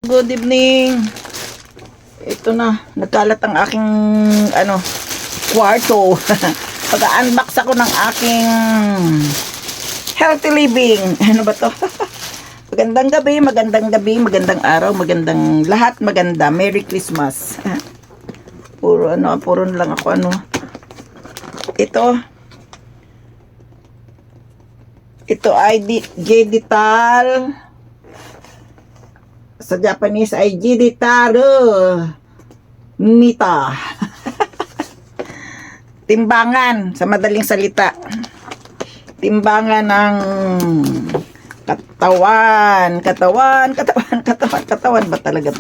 Good evening. Ito na, nagkalat ang aking kwarto. Pag-unbox ako ng aking healthy living. Ano ba to? Magandang gabi, magandang araw, magandang lahat, maganda. Merry Christmas. Puro lang ako Ito ay J-Dital. Sa Japanese ay J-Dital Mita. Timbangan, sa madaling salita. Timbangan ng katawan ba talaga?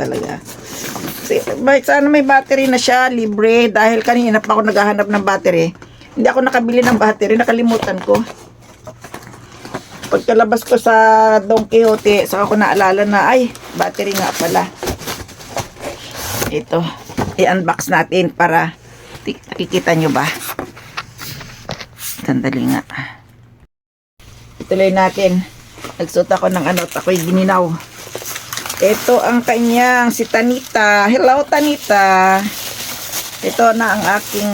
Sana may battery na siya, libre, dahil kanina pa ako naghahanap ng battery. Hindi ako nakabili ng battery, nakalimutan ko. Pagkalabas ko sa Don Quixote, saka ko naalala na, ay, battery nga pala. Ito, i-unbox natin para nakikita nyo ba? Sandali nga. Ituloy natin. Nagsuot ako ng at ako'y gininaw. Ito ang kanyang si Tanita. Hello, Tanita. Ito na ang aking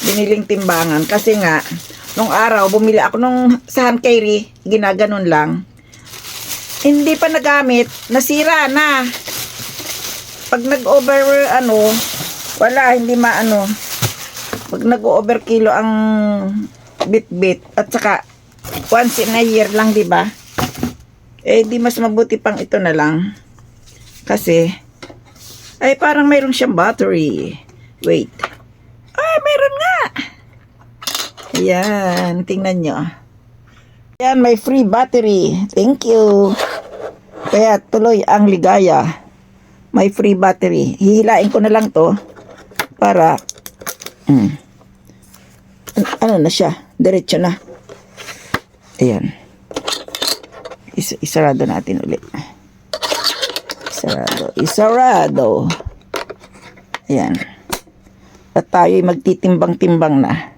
biniling timbangan. Kasi nga, nung araw, bumili ako nung sa Hankairi, ginaganon lang. Hindi pa nagamit, nasira na. Pag nag-over, wala, hindi maano. Pag nag-over kilo ang bit-bit, at saka, once in a year lang, di ba? Di mas mabuti pang ito na lang. Kasi, ay parang mayroon siyang battery. Wait. Mayroon nga. Ayan, tingnan nyo. Ayan, may free battery. Thank you. Kaya tuloy ang ligaya. May free battery. Hihilain ko na lang to para na siya. Diretso na. Ayan. Isarado natin ulit. Isarado. Ayan. At tayo'y magtitimbang-timbang na.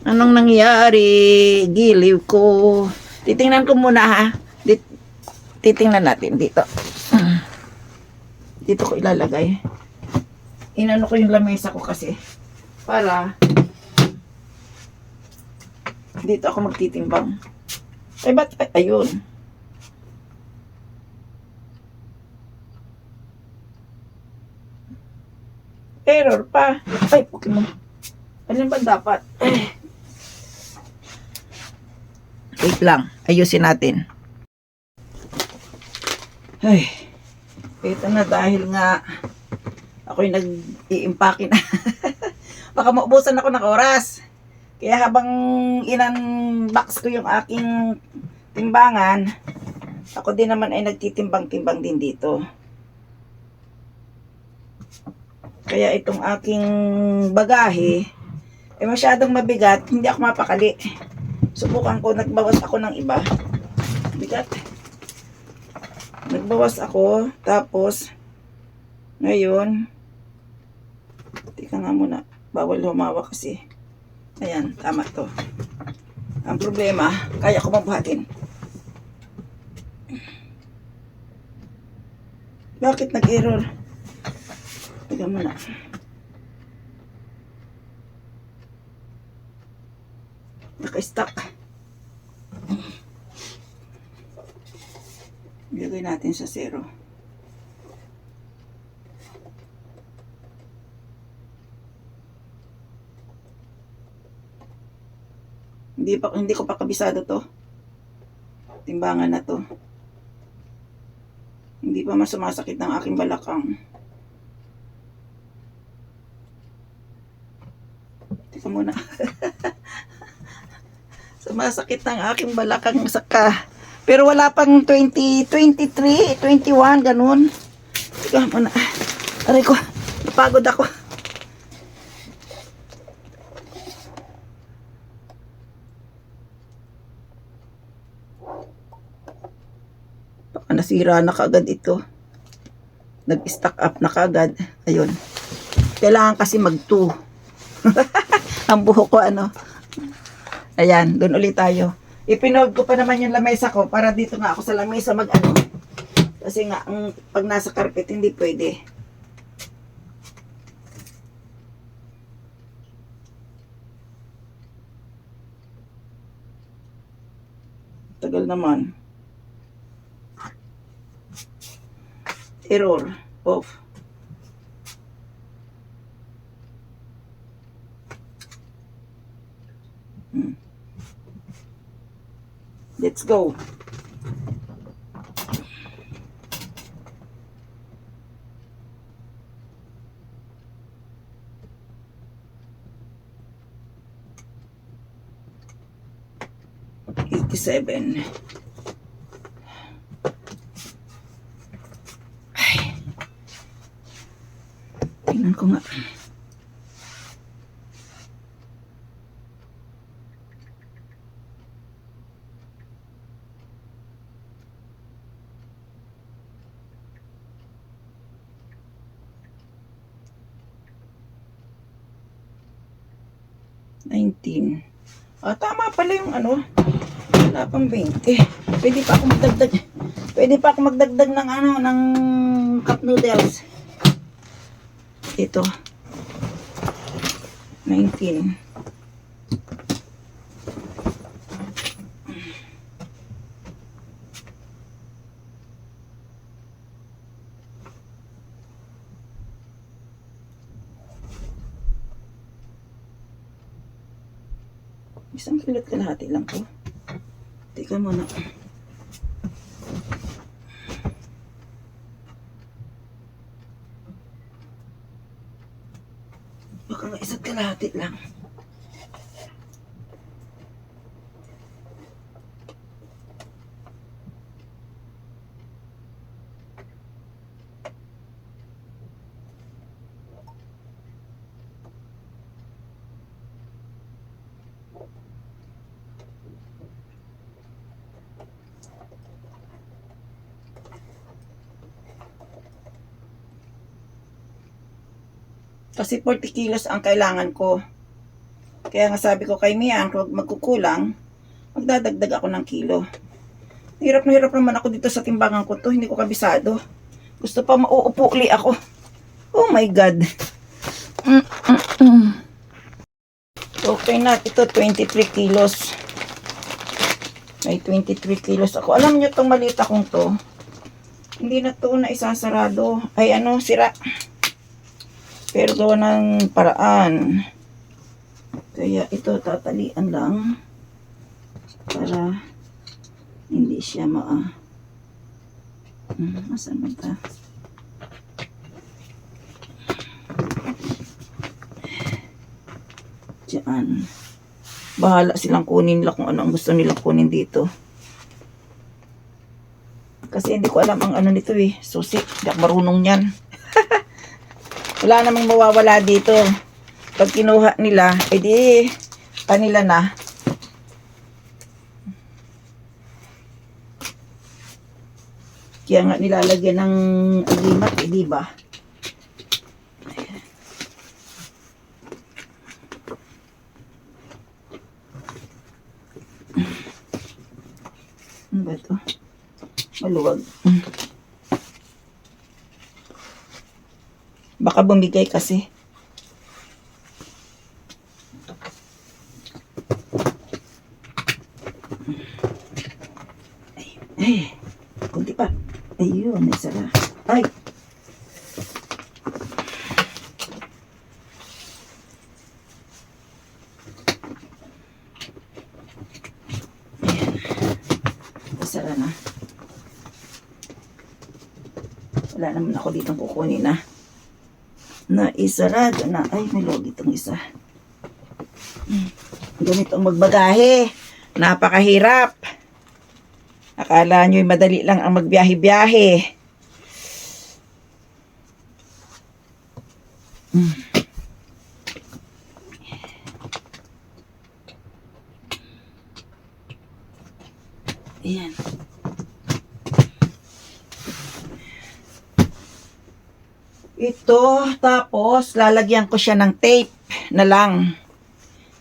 Anong nangyari? Giliw ko. Titingnan ko muna ha. Titingnan natin dito. Dito ko ilalagay. Inano ko yung lamesa ko kasi. Para dito ako magtitimbang. Ayun. Error pa. Ay, Pokemon. Ano ba dapat? Wait lang. Ayusin natin. Ay. Ito na dahil nga ako'y nag-i-impake na. Baka maubusan ako ng oras. Kaya habang in-unbox ko yung aking timbangan, ako din naman ay nagtitimbang-timbang din dito. Kaya itong aking bagahe masyadong mabigat, hindi ako mapakali. Subukan ko, nagbawas ako ng iba. Bigat. Nagbawas ako, tapos ngayon tika nga muna, bawal humawa kasi. Ayan, tama to. Ang problema, kaya ko mabuhatin. Bakit nag-error? Tika muna. Naka-stuck. Ilagay natin sa 0. Hindi ko pa kabisado to. Timbangan na to. Hindi pa sumasakit ng aking balakang. Teka muna. Sumasakit ng aking balakang saka. Pero wala pang 20, 23, 21, ganun. Teka muna. Aray ko, napagod ako. Baka nasira na kaagad ito. Nag-stack up na kaagad. Ayun. Kailangan kasi mag-2. Ang buhok ko Ayan, doon ulit tayo. Ipinold ko pa naman yung lamesa ko para dito nga ako sa lamesa Kasi nga, pag nasa carpet, hindi pwede. Tagal naman. Error. Off. Let's go. $87. Ay. Tingnan ko nga. $19. Tama pala yung ano. Wala pang 20. Pwede pa ako magdagdag. Pwede pa ako magdagdag ng ano, ng cup noodles. Ito. 19. Isang kilot kalahati lang po. Teka muna. Baka nga isa't kalahati lang. Kasi 40 kilos ang kailangan ko. Kaya nga sabi ko kay Mian, kung magkukulang, magdadagdag ako ng kilo. Hirap na hirap naman ako dito sa timbangan ko to. Hindi ko kabisado. Gusto pa mauupuli ako. Oh my God. Okay na. Ito 23 kilos. May 23 kilos ako. Alam nyo itong maliit akong to. Hindi na to na isasarado. Ay ano, sira. Pero gawa ng paraan. Kaya ito tatalian lang. Para hindi siya asan ba ito? Diyan. Bahala silang kunin nila kung ano ang gusto nilang kunin dito. Kasi hindi ko alam ang ano nito eh. Susi. Hindi ako marunong yan. Wala namang mawawala dito. Pag kinuha nila, edi kanila na. Kaya nga nilalagyan ng agimat, di ba? Ano ba ito? Maluwag. Baka bumigay kasi. Ay, kunti pa. Ayun, may sara. Ay! Ayan. Sara na. Wala naman ako ditong kukunin na. Na isarado na. Ay, may log itong isa. Ganito ang magbagahe. Napakahirap. Akala nyo'y madali lang ang magbiyahe-biyahe. Ayan. Ito, tapos lalagyan ko siya ng tape na lang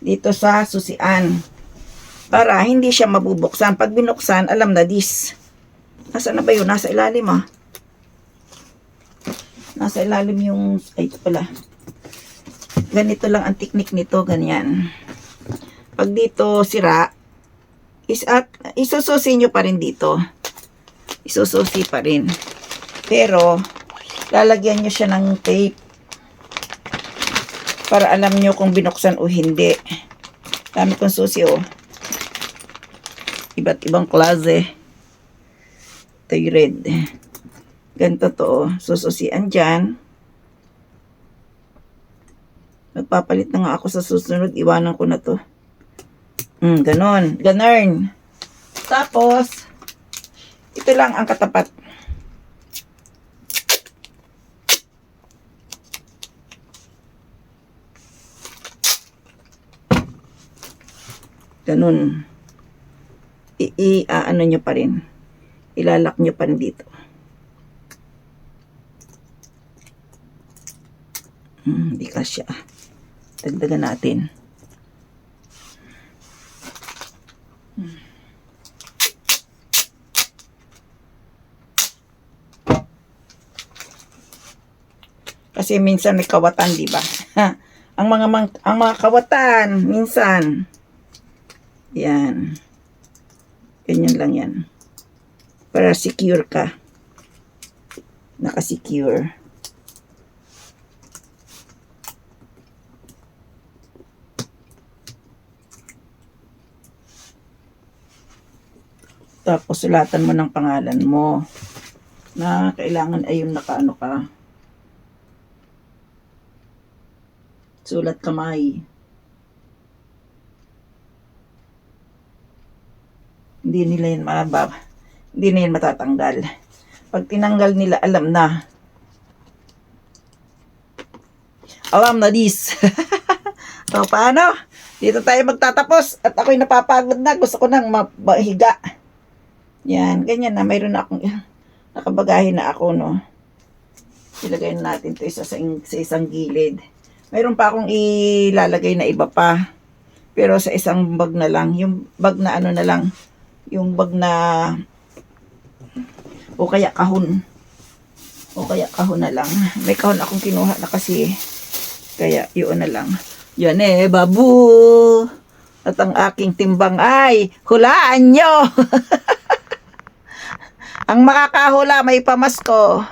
dito sa susian. Para hindi siya mabubuksan. Pag binuksan, alam na this. Nasaan na ba yun? Nasa ilalim ah. Nasa ilalim yung, ay ito pala. Ganito lang ang technique nito, ganyan. Pag dito sira, isususi nyo pa rin dito. Isususi pa rin. Pero, lalagyan nyo siya ng tape. Para alam nyo kung binuksan o hindi. Dami kong susi, oh. Iba't ibang klase. Ito yung red. Ganito to, oh. Sususian dyan. Magpapalit na nga ako sa susunod. Iwanan ko na to. Ganon. Ganon. Tapos, ito lang ang katapat. Ganon. Ano nyo pa rin. Ilalak nyo pa rin dito. Hindi kasya. Dagdagan natin. Kasi minsan may kawatan, di ba? ang mga kawatan minsan. Yan. Ganyan lang yan. Para secure ka. Naka-secure. Tapos sulatan mo ng pangalan mo na kailangan ay yung nakaano ka. Sulat kamay. Hindi nila yan hindi na yan matatanggal. Pag tinanggal nila, alam na. Alam na this. So, paano? Dito tayo magtatapos at ako'y napapagod na. Gusto ko nang mahiga. Yan, ganyan na. Mayroon na akong nakabagahin na ako, no. Ilagay na natin ito sa isang gilid. Mayroon pa akong ilalagay na iba pa. Pero sa isang bag na lang. Yung bag na ano na lang. Yung bag na o kaya kahon. O kaya kahon na lang. May kahon akong kinuha na kasi. Kaya yun na lang. Yan babu. At ang aking timbang ay hulaan nyo. Ang makakahula may pamasko.